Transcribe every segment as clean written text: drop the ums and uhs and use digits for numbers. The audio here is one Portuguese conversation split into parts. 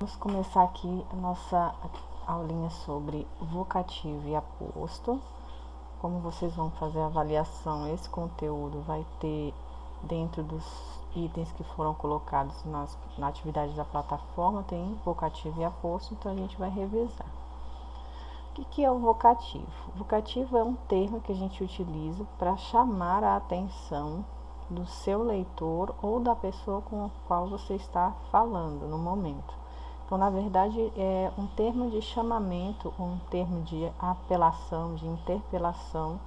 Vamos começar aqui a nossa aulinha sobre vocativo e aposto. Como vocês vão fazer a avaliação, esse conteúdo vai ter dentro dos itens que foram colocados na atividade da plataforma, tem vocativo e aposto, então a gente vai revisar. O que é o vocativo? O vocativo é um termo que a gente utiliza para chamar a atenção do seu leitor ou da pessoa com a qual você está falando no momento. Então, na verdade, é um termo de chamamento, um termo de apelação, de interpelação,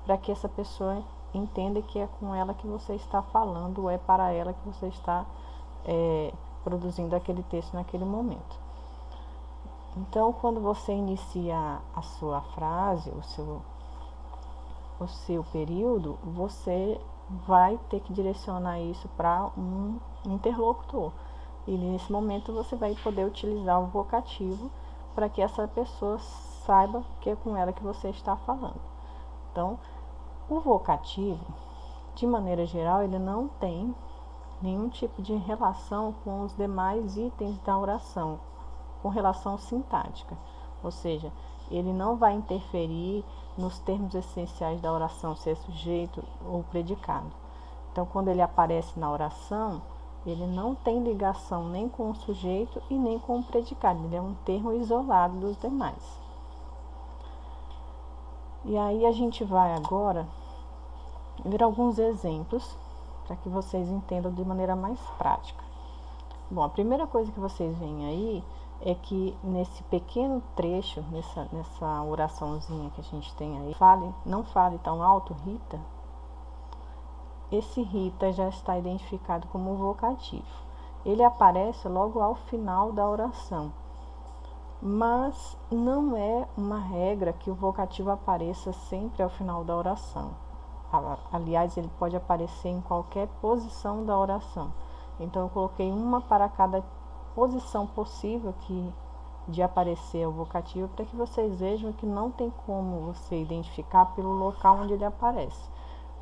para que essa pessoa entenda que é com ela que você está falando, ou é para ela que você está produzindo aquele texto naquele momento. Então, quando você inicia a sua frase, o seu período, você vai ter que direcionar isso para um interlocutor. E nesse momento você vai poder utilizar o vocativo para que essa pessoa saiba que é com ela que você está falando. Então, o vocativo, de maneira geral, ele não tem nenhum tipo de relação com os demais itens da oração, com relação sintática. Ou seja, ele não vai interferir nos termos essenciais da oração, se é sujeito ou predicado. Então, quando ele aparece na oração, ele não tem ligação nem com o sujeito e nem com o predicado. Ele é um termo isolado dos demais. E aí a gente vai agora ver alguns exemplos para que vocês entendam de maneira mais prática. Bom, a primeira coisa que vocês veem aí é que nesse pequeno trecho, nessa oraçãozinha que a gente tem aí, não fale tão alto, Rita. Esse Rita já está identificado como vocativo. Ele aparece logo ao final da oração, mas não é uma regra que o vocativo apareça sempre ao final da oração. Aliás, ele pode aparecer em qualquer posição da oração. Então, eu coloquei uma para cada posição possível de aparecer o vocativo, para que vocês vejam que não tem como você identificar pelo local onde ele aparece.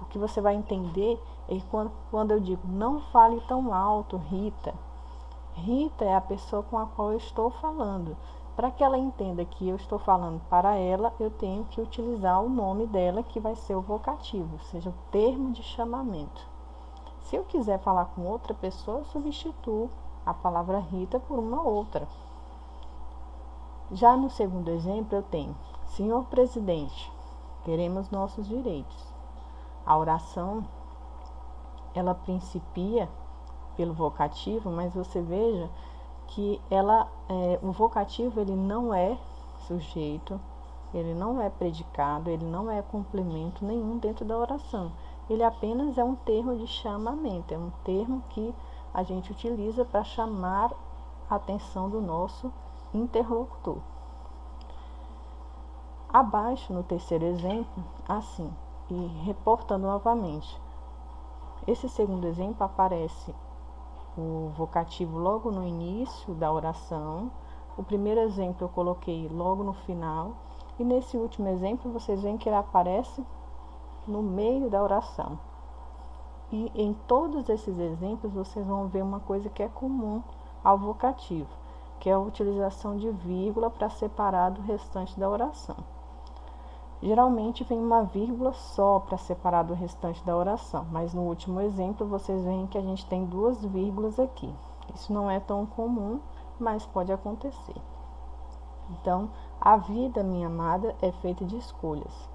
O que você vai entender é que quando eu digo não fale tão alto, Rita, Rita é a pessoa com a qual eu estou falando. Para que ela entenda que eu estou falando para ela, eu tenho que utilizar o nome dela, que vai ser o vocativo, ou seja, o termo de chamamento. Se eu quiser falar com outra pessoa, eu substituo a palavra Rita por uma outra. Já no segundo exemplo, eu tenho: Senhor presidente, queremos nossos direitos. A oração, ela principia pelo vocativo, mas você veja que o vocativo ele não é sujeito, ele não é predicado, ele não é complemento nenhum dentro da oração. Ele apenas é um termo de chamamento, é um termo que a gente utiliza para chamar a atenção do nosso interlocutor. Abaixo, no terceiro exemplo, assim, e reportando novamente, esse segundo exemplo aparece o vocativo logo no início da oração. O primeiro exemplo eu coloquei logo no final, e nesse último exemplo vocês veem que ele aparece no meio da oração. E em todos esses exemplos vocês vão ver uma coisa que é comum ao vocativo, que é a utilização de vírgula para separar do restante da oração. Geralmente vem uma vírgula só para separar do restante da oração, mas no último exemplo vocês veem que a gente tem duas vírgulas aqui. Isso não é tão comum, mas pode acontecer. Então, a vida, minha amada, é feita de escolhas.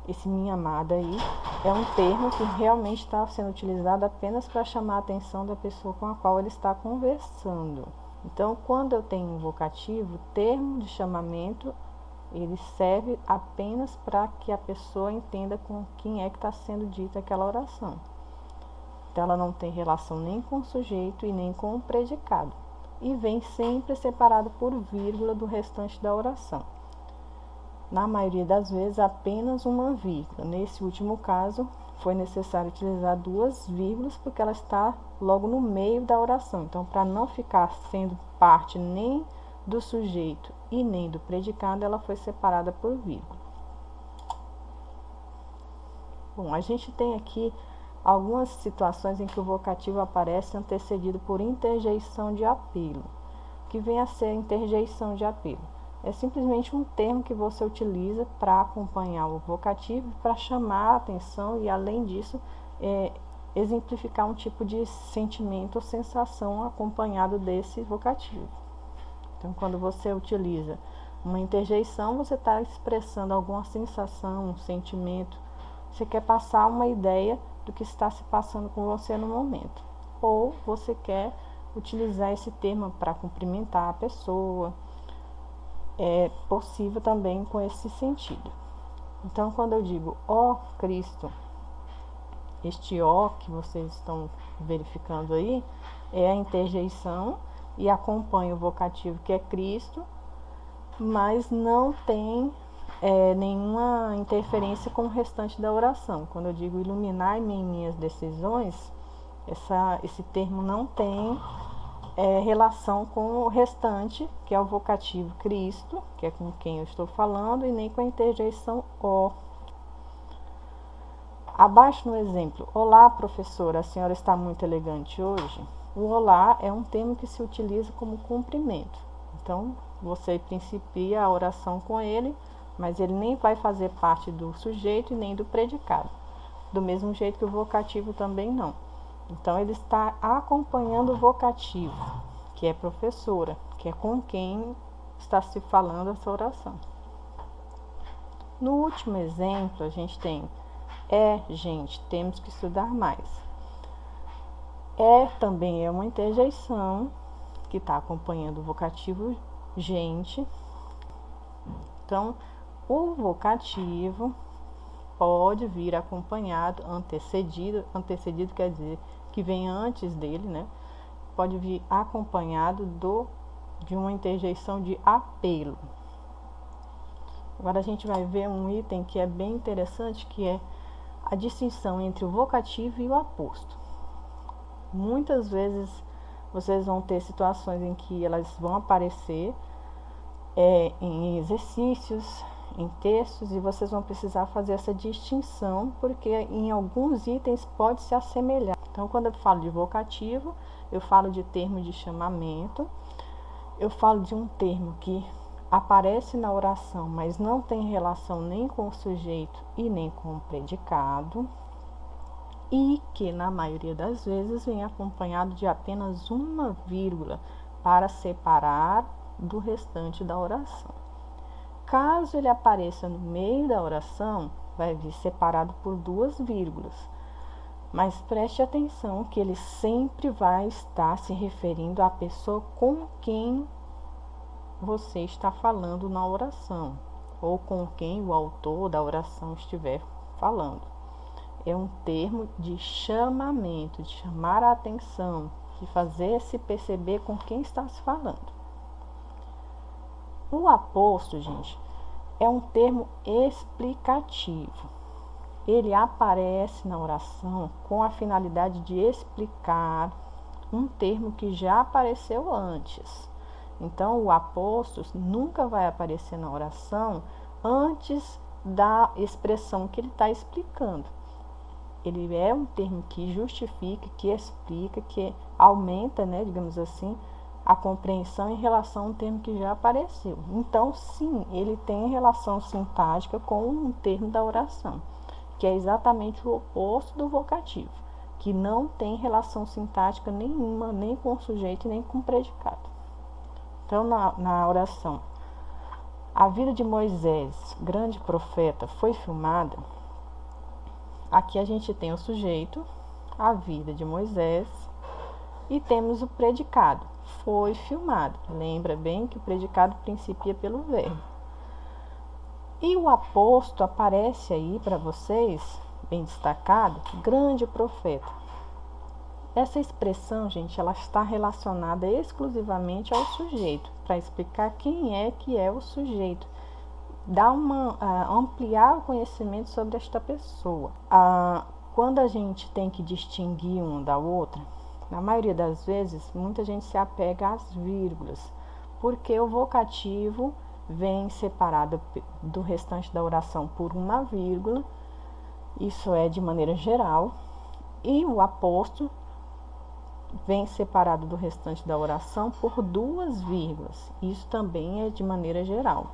Esse minha amada aí é um termo que realmente está sendo utilizado apenas para chamar a atenção da pessoa com a qual ele está conversando. Então, quando eu tenho um vocativo, termo de chamamento, ele serve apenas para que a pessoa entenda com quem é que está sendo dita aquela oração. Então, ela não tem relação nem com o sujeito e nem com o predicado. E vem sempre separado por vírgula do restante da oração. Na maioria das vezes, apenas uma vírgula. Nesse último caso, foi necessário utilizar duas vírgulas, porque ela está logo no meio da oração. Então, para não ficar sendo parte nem do sujeito e nem do predicado, ela foi separada por vírgula. Bom, a gente tem aqui algumas situações em que o vocativo aparece antecedido por interjeição de apelo. O que vem a ser a interjeição de apelo? É simplesmente um termo que você utiliza para acompanhar o vocativo, para chamar a atenção e, além disso, exemplificar um tipo de sentimento ou sensação acompanhado desse vocativo. Então, quando você utiliza uma interjeição, você está expressando alguma sensação, um sentimento. Você quer passar uma ideia do que está se passando com você no momento. Ou você quer utilizar esse termo para cumprimentar a pessoa. É possível também com esse sentido. Então, quando eu digo ó Cristo, este ó que vocês estão verificando aí é a interjeição e acompanha o vocativo que é Cristo, mas não tem nenhuma interferência com o restante da oração. Quando eu digo iluminar-me em minhas decisões, esse termo não tem relação com o restante, que é o vocativo Cristo, que é com quem eu estou falando, e nem com a interjeição ó. Abaixo no exemplo, olá professora, a senhora está muito elegante hoje. O olá é um termo que se utiliza como cumprimento. Então, você principia a oração com ele, mas ele nem vai fazer parte do sujeito e nem do predicado. Do mesmo jeito que o vocativo também não. Então, ele está acompanhando o vocativo, que é professora, que é com quem está se falando essa oração. No último exemplo, a gente tem gente, temos que estudar mais. Também é uma interjeição que está acompanhando o vocativo gente. Então, o vocativo pode vir acompanhado, antecedido quer dizer que vem antes dele, né? Pode vir acompanhado de uma interjeição de apelo. Agora a gente vai ver um item que é bem interessante, que é a distinção entre o vocativo e o aposto. Muitas vezes vocês vão ter situações em que elas vão aparecer em exercícios, em textos, e vocês vão precisar fazer essa distinção, porque em alguns itens pode se assemelhar. Então, quando eu falo de vocativo, eu falo de termo de chamamento, eu falo de um termo que aparece na oração, mas não tem relação nem com o sujeito e nem com o predicado, e que na maioria das vezes vem acompanhado de apenas uma vírgula para separar do restante da oração. Caso ele apareça no meio da oração, vai vir separado por 2 vírgulas. Mas preste atenção que ele sempre vai estar se referindo à pessoa com quem você está falando na oração, ou com quem o autor da oração estiver falando. É um termo de chamamento, de chamar a atenção, de fazer se perceber com quem está se falando. O aposto, gente, é um termo explicativo. Ele aparece na oração com a finalidade de explicar um termo que já apareceu antes. Então, o aposto nunca vai aparecer na oração antes da expressão que ele está explicando. Ele é um termo que justifica, que explica, que aumenta, né, digamos assim, a compreensão em relação a um termo que já apareceu. Então, sim, ele tem relação sintática com um termo da oração, que é exatamente o oposto do vocativo, que não tem relação sintática nenhuma, nem com o sujeito, nem com o predicado. Então, na oração, a vida de Moisés, grande profeta, foi filmada. Aqui a gente tem o sujeito, a vida de Moisés, e temos o predicado, foi filmado. Lembra bem que o predicado principia pelo verbo. E o aposto aparece aí para vocês, bem destacado, grande profeta. Essa expressão, gente, ela está relacionada exclusivamente ao sujeito, para explicar quem é que é o sujeito. Ampliar o conhecimento sobre esta pessoa. Quando a gente tem que distinguir uma da outra, na maioria das vezes, muita gente se apega às vírgulas, porque o vocativo vem separado do restante da oração por uma vírgula, isso é de maneira geral, e o aposto vem separado do restante da oração por duas vírgulas. Isso também é de maneira geral,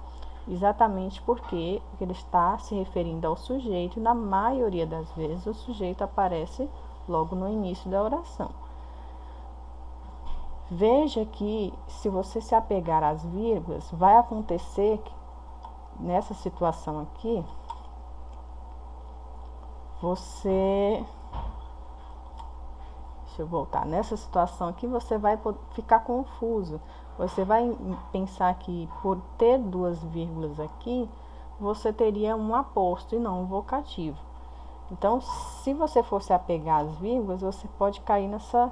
exatamente porque ele está se referindo ao sujeito e na maioria das vezes o sujeito aparece logo no início da oração. Veja que se você se apegar às vírgulas, vai acontecer que nessa situação aqui, deixa eu voltar, nessa situação aqui você vai ficar confuso. Você vai pensar que por ter duas vírgulas aqui, você teria um aposto e não um vocativo. Então, se você for se apegar às vírgulas, você pode cair nessa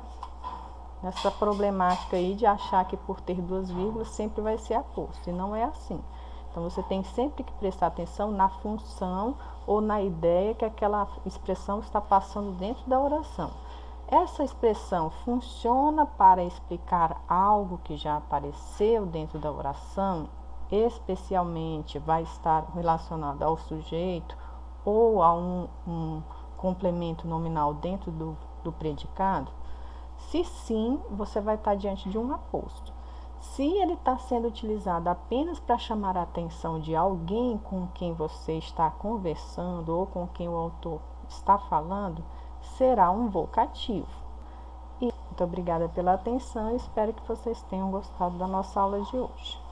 problemática aí de achar que por ter duas vírgulas sempre vai ser aposto, e não é assim. Então, você tem sempre que prestar atenção na função ou na ideia que aquela expressão está passando dentro da oração. Essa expressão funciona para explicar algo que já apareceu dentro da oração, especialmente vai estar relacionado ao sujeito ou a um complemento nominal dentro do predicado? Se sim, você vai estar diante de um aposto. Se ele está sendo utilizado apenas para chamar a atenção de alguém com quem você está conversando ou com quem o autor está falando, será um vocativo. E muito obrigada pela atenção e espero que vocês tenham gostado da nossa aula de hoje.